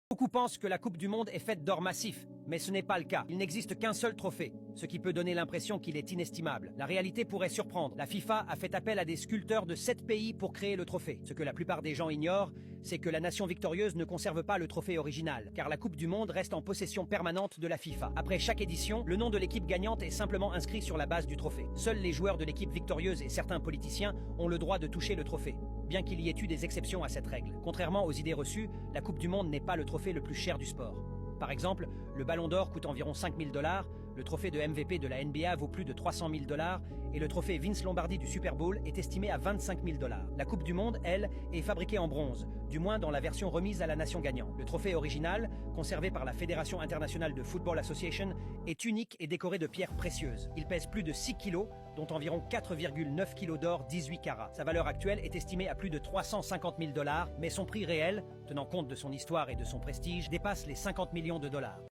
Beaucoup pensent que la Coupe du Monde est faite d'or massif, mais ce n'est pas le cas. Il n'existe qu'un seul trophée, ce qui peut donner l'impression qu'il est inestimable. La réalité pourrait surprendre. La FIFA a fait appel à des sculpteurs de 7 pays pour créer le trophée. Ce que la plupart des gens ignorent, c'est que la nation victorieuse ne conserve pas le trophée original, car la Coupe du Monde reste en possession permanente de la FIFA. Après chaque édition, le nom de l'équipe gagnante est simplement inscrit sur la base du trophée. Seuls les joueurs de l'équipe victorieuse et certains politiciens ont le droit de toucher le trophée, bien qu'il y ait eu des exceptions à cette règle. Contrairement aux idées reçues, la Coupe du Monde n'est pas le trophée le plus cher du sport. Par exemple, le Ballon d'Or coûte environ 5 000 $, le trophée de MVP de la NBA vaut plus de 300 000 $ et le trophée Vince Lombardi du Super Bowl est estimé à 25 000 $. La Coupe du Monde, elle, est fabriquée en bronze, du moins dans la version remise à la nation gagnante. Le trophée original, conservé par la Fédération internationale de Football Association, est unique et décoré de pierres précieuses. Il pèse plus de 6 kilos, dont environ 4,9 kilos d'or 18 carats. Sa valeur actuelle est estimée à plus de 350 000 $, mais son prix réel, tenant compte de son histoire et de son prestige, dépasse les 50 millions de dollars.